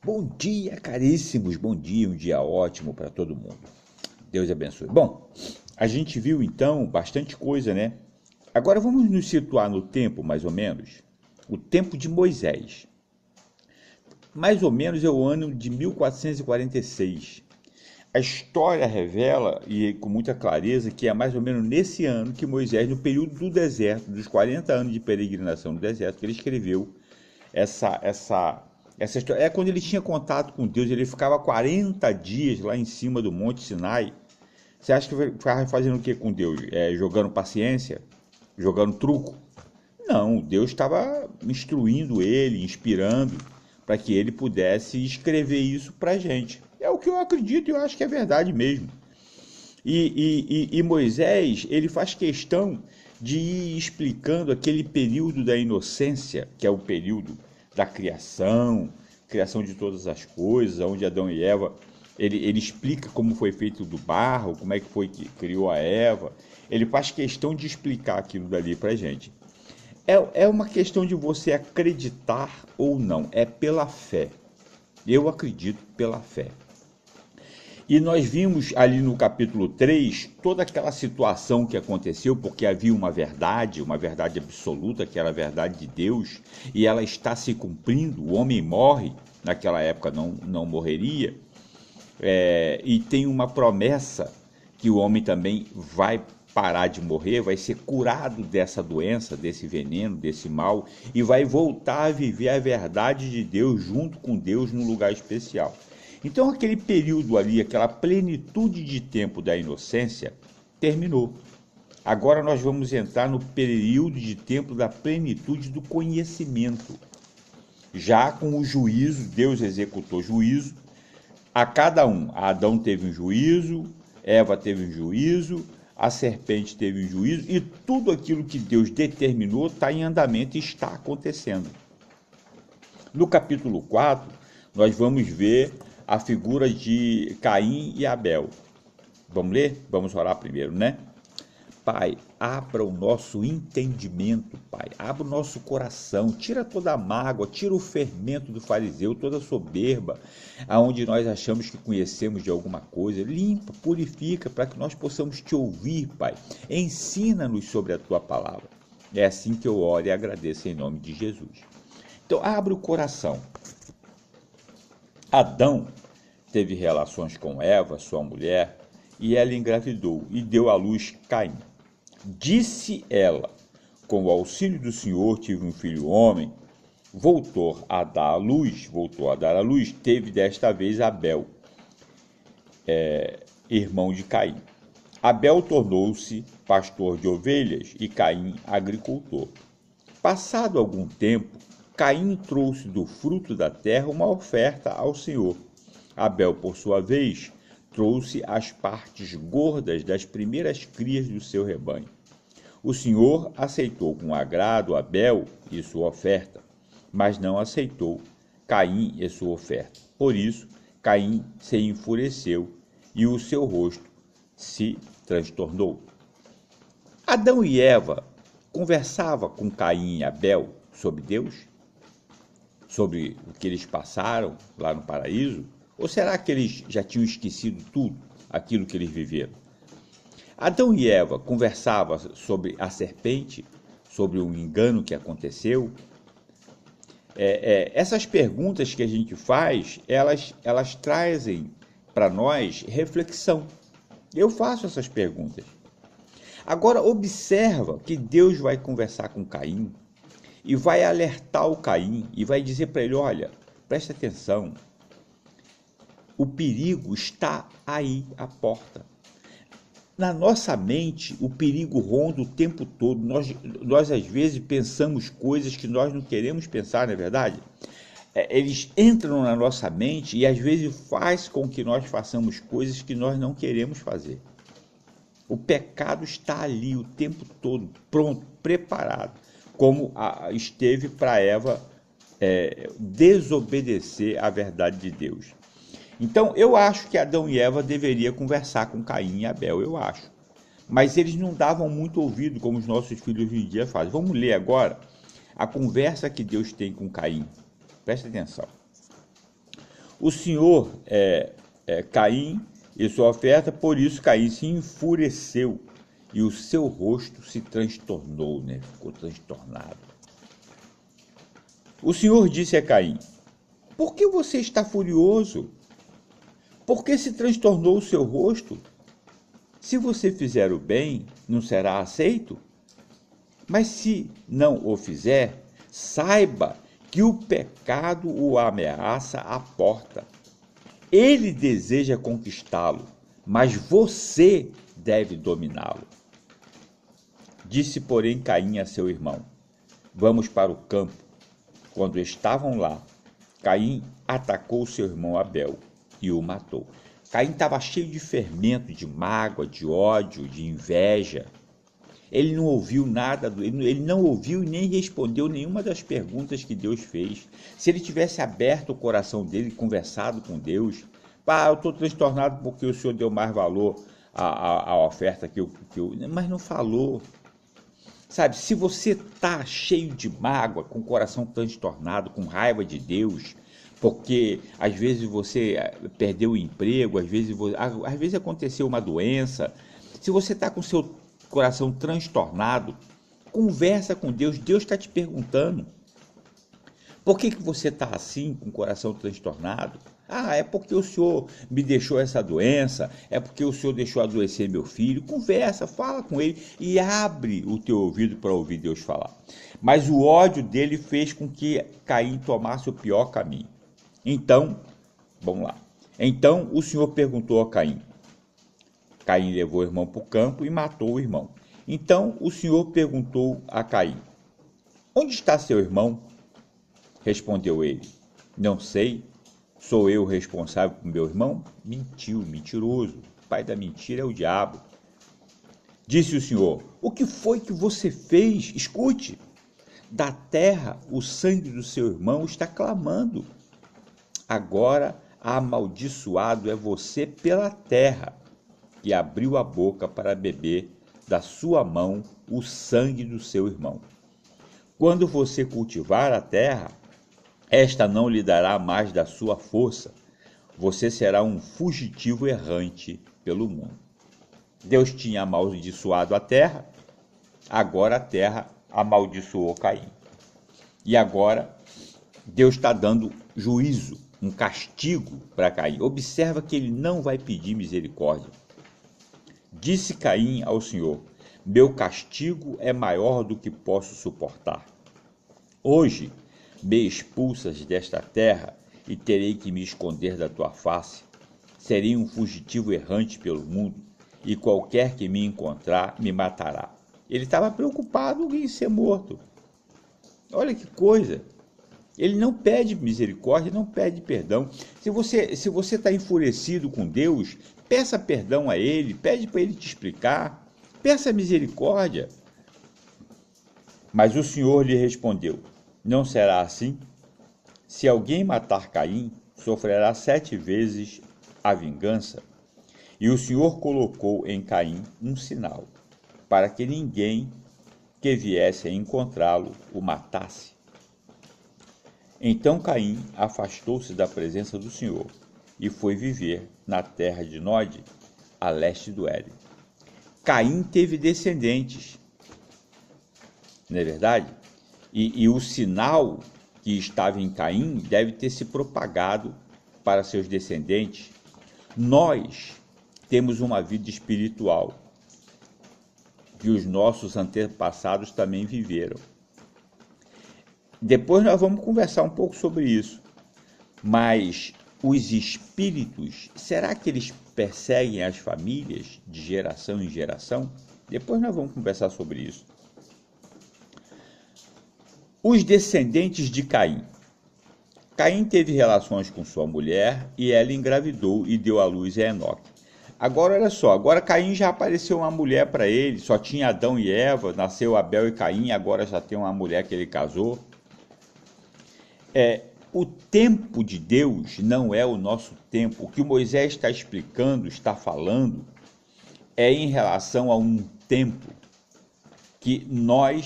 Bom dia, caríssimos, bom dia, um dia ótimo para todo mundo. Deus abençoe. Bom, a gente viu então bastante coisa, né? Agora vamos nos situar no tempo, mais ou menos, o tempo de Moisés. Mais ou menos é o ano de 1446. A história revela, e com muita clareza, que é mais ou menos nesse ano que Moisés, no período do deserto, dos 40 anos de peregrinação no deserto, que ele escreveu essa história. É quando ele tinha contato com Deus, ele ficava 40 dias lá em cima do Monte Sinai. Você acha que ficava fazendo o que com Deus? Jogando paciência? Jogando truco? Não, Deus estava instruindo ele, inspirando, para que ele pudesse escrever isso para a gente. É o que eu acredito e eu acho que é verdade mesmo. E Moisés, ele faz questão de ir explicando aquele período da inocência, que é o período da criação de todas as coisas, onde Adão e Eva, ele explica como foi feito do barro, como é que foi que criou a Eva. Ele faz questão de explicar aquilo dali para a gente. É uma questão de você acreditar ou não, é pela fé. Eu acredito pela fé. E nós vimos ali no capítulo 3 toda aquela situação que aconteceu, porque havia uma verdade absoluta, que era a verdade de Deus, e ela está se cumprindo. O homem morre, naquela época não morreria, e tem uma promessa que o homem também vai parar de morrer, vai ser curado dessa doença, desse veneno, desse mal, e vai voltar a viver a verdade de Deus junto com Deus num lugar especial. Então aquele período ali, aquela plenitude de tempo da inocência, terminou. Agora nós vamos entrar no período de tempo da plenitude do conhecimento. Já com o juízo, Deus executou juízo a cada um. Adão teve um juízo, Eva teve um juízo, a serpente teve um juízo, e tudo aquilo que Deus determinou está em andamento e está acontecendo. No capítulo 4, nós vamos ver a figura de Caim e Abel. Vamos ler? Vamos orar primeiro, né? Pai, abra o nosso entendimento, Pai, abra o nosso coração, tira toda a mágoa, tira o fermento do fariseu, toda a soberba, aonde nós achamos que conhecemos de alguma coisa, limpa, purifica, para que nós possamos te ouvir, Pai, ensina-nos sobre a tua palavra. É assim que eu oro e agradeço em nome de Jesus. Então, abre o coração. Adão teve relações com Eva, sua mulher, e ela engravidou e deu à luz Caim. Disse ela, com o auxílio do Senhor tive um filho homem, voltou a dar à luz, teve desta vez Abel, irmão de Caim. Abel tornou-se pastor de ovelhas e Caim agricultor. Passado algum tempo, Caim trouxe do fruto da terra uma oferta ao Senhor. Abel, por sua vez, trouxe as partes gordas das primeiras crias do seu rebanho. O Senhor aceitou com agrado Abel e sua oferta, mas não aceitou Caim e sua oferta. Por isso, Caim se enfureceu e o seu rosto se transtornou. Adão e Eva conversavam com Caim e Abel sobre Deus? Sobre o que eles passaram lá no paraíso? Ou será que eles já tinham esquecido tudo aquilo que eles viveram? Adão e Eva conversavam sobre a serpente, sobre o engano que aconteceu. Essas perguntas que a gente faz, elas trazem para nós reflexão. Eu faço essas perguntas. Agora observa que Deus vai conversar com Caim e vai alertar o Caim e vai dizer para ele, olha, presta atenção, o perigo está aí à porta. Na nossa mente, o perigo ronda o tempo todo. Nós às vezes pensamos coisas que nós não queremos pensar, não é verdade? Eles entram na nossa mente e às vezes faz com que nós façamos coisas que nós não queremos fazer. O pecado está ali o tempo todo, pronto, preparado, como esteve para Eva desobedecer à verdade de Deus. Então, eu acho que Adão e Eva deveriam conversar com Caim e Abel, eu acho. Mas eles não davam muito ouvido, como os nossos filhos hoje em dia fazem. Vamos ler agora a conversa que Deus tem com Caim. Presta atenção. o Senhor Caim e sua oferta, por isso Caim se enfureceu e o seu rosto se transtornou, né? Ficou transtornado. O Senhor disse a Caim: por que você está furioso? Por que se transtornou o seu rosto? Se você fizer o bem, não será aceito? Mas se não o fizer, saiba que o pecado o ameaça à porta. Ele deseja conquistá-lo, mas você deve dominá-lo. Disse, porém, Caim a seu irmão: vamos para o campo. Quando estavam lá, Caim atacou seu irmão Abel e o matou. Caim estava cheio de fermento, de mágoa, de ódio, de inveja. Ele não ouviu nada, ele não ouviu e nem respondeu nenhuma das perguntas que Deus fez. Se ele tivesse aberto o coração dele, conversado com Deus, eu estou transtornado porque o Senhor deu mais valor à oferta que eu... Mas não falou. Sabe, se você está cheio de mágoa, com o coração transtornado, com raiva de Deus, porque às vezes você perdeu o emprego, às vezes aconteceu uma doença, se você está com o seu coração transtornado, conversa com Deus. Deus está te perguntando: por que você está assim, com o coração transtornado? É porque o Senhor me deixou essa doença, é porque o Senhor deixou adoecer meu filho. Conversa, fala com ele e abre o teu ouvido para ouvir Deus falar. Mas o ódio dele fez com que Caim tomasse o pior caminho. Então, vamos lá. Então o Senhor perguntou a Caim. Caim levou o irmão para o campo e matou o irmão. Então o Senhor perguntou a Caim: onde está seu irmão? Respondeu ele: não sei. Sou eu responsável por meu irmão? Mentiu, mentiroso. O pai da mentira é o diabo. Disse o Senhor: o que foi que você fez? Escute. Da terra o sangue do seu irmão está clamando. Agora amaldiçoado é você pela terra, que abriu a boca para beber da sua mão o sangue do seu irmão. Quando você cultivar a terra, esta não lhe dará mais da sua força. Você será um fugitivo errante pelo mundo. Deus tinha amaldiçoado a terra, agora a terra amaldiçoou Caim. E agora Deus está dando juízo, um castigo para Caim. Observa que ele não vai pedir misericórdia. Disse Caim ao Senhor: meu castigo é maior do que posso suportar. Hoje me expulsas desta terra e terei que me esconder da tua face. Serei um fugitivo errante pelo mundo e qualquer que me encontrar me matará. Ele estava preocupado em ser morto. Olha que coisa. Ele não pede misericórdia, não pede perdão. Se você está enfurecido com Deus, peça perdão a Ele, pede para Ele te explicar, peça misericórdia. Mas o Senhor lhe respondeu: não será assim? Se alguém matar Caim, sofrerá 7 vezes a vingança. E o Senhor colocou em Caim um sinal, para que ninguém que viesse a encontrá-lo o matasse. Então Caim afastou-se da presença do Senhor e foi viver na terra de Nod, a leste do Éden. Caim teve descendentes, não é verdade? E o sinal que estava em Caim deve ter se propagado para seus descendentes. Nós temos uma vida espiritual que os nossos antepassados também viveram. Depois nós vamos conversar um pouco sobre isso. Mas os espíritos, será que eles perseguem as famílias de geração em geração? Depois nós vamos conversar sobre isso. Os descendentes de Caim. Caim teve relações com sua mulher e ela engravidou e deu à luz a Enoque. Agora olha só, agora Caim já apareceu uma mulher para ele, só tinha Adão e Eva, nasceu Abel e Caim, agora já tem uma mulher que ele casou. O tempo de Deus não é o nosso tempo. O que Moisés está explicando, está falando, é em relação a um tempo que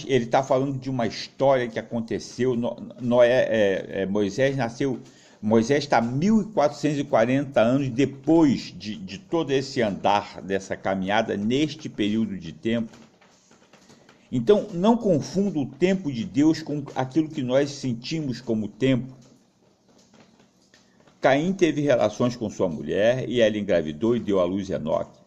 ele está falando de uma história que aconteceu. Moisés nasceu Moisés está 1440 anos depois de todo esse andar, dessa caminhada, neste período de tempo. Então, não confunda o tempo de Deus com aquilo que nós sentimos como tempo. Caim teve relações com sua mulher e ela engravidou e deu à luz Enoque.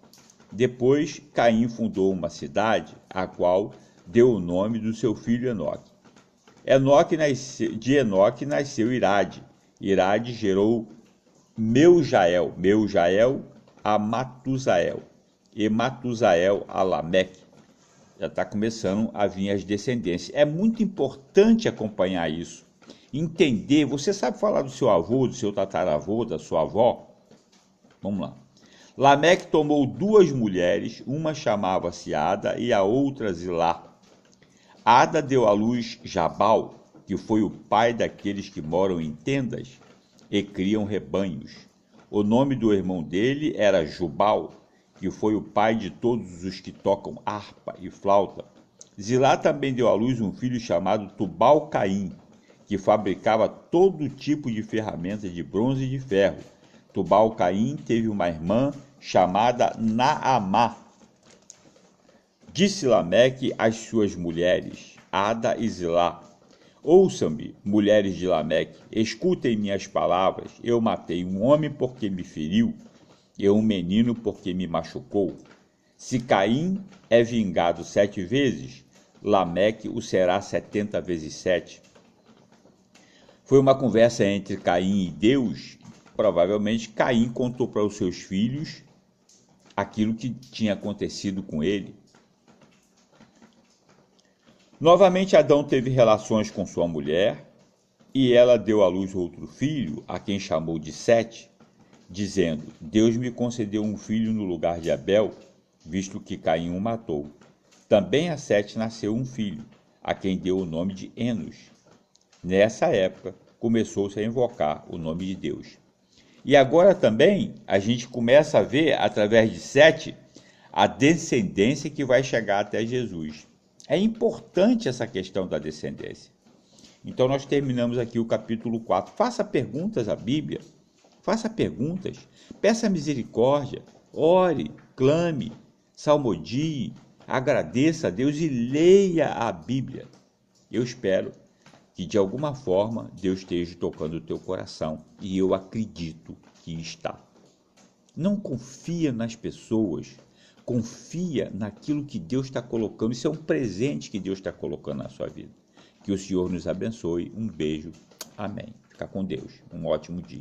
Depois, Caim fundou uma cidade, a qual deu o nome do seu filho Enoque. De Enoque nasceu Irade. Irade gerou Meujael a Matusael, e Matusael a Lameque. Já está começando a vir as descendências. É muito importante acompanhar isso, entender. Você sabe falar do seu avô, do seu tataravô, da sua avó? Vamos lá. Lameque tomou 2 mulheres, uma chamava-se Ada e a outra Zilá. Ada deu à luz Jabal, que foi o pai daqueles que moram em tendas e criam rebanhos. O nome do irmão dele era Jubal, que foi o pai de todos os que tocam harpa e flauta. Zilá também deu à luz um filho chamado Tubal-Caim, que fabricava todo tipo de ferramentas de bronze e de ferro. Tubal-Caim teve uma irmã chamada Naamá. Disse Lameque às suas mulheres, Ada e Zilá: ouçam-me, mulheres de Lameque, escutem minhas palavras. Eu matei um homem porque me feriu, e um menino porque me machucou. Se Caim é vingado 7 vezes, Lameque o será 70 vezes 7. Foi uma conversa entre Caim e Deus. Provavelmente Caim contou para os seus filhos aquilo que tinha acontecido com ele. Novamente Adão teve relações com sua mulher, e ela deu à luz outro filho, a quem chamou de Sete, dizendo: Deus me concedeu um filho no lugar de Abel, visto que Caim o matou. Também a Sete nasceu um filho, a quem deu o nome de Enos. Nessa época, começou-se a invocar o nome de Deus. E agora também a gente começa a ver, através de Sete, a descendência que vai chegar até Jesus. É importante essa questão da descendência. Então nós terminamos aqui o capítulo 4. Faça perguntas à Bíblia, faça perguntas, peça misericórdia, ore, clame, salmodie, agradeça a Deus e leia a Bíblia. Eu espero que de alguma forma Deus esteja tocando o teu coração, e eu acredito que está. Não confia nas pessoas, confia naquilo que Deus está colocando. Isso é um presente que Deus está colocando na sua vida. Que o Senhor nos abençoe. Um beijo. Amém. Fica com Deus. Um ótimo dia.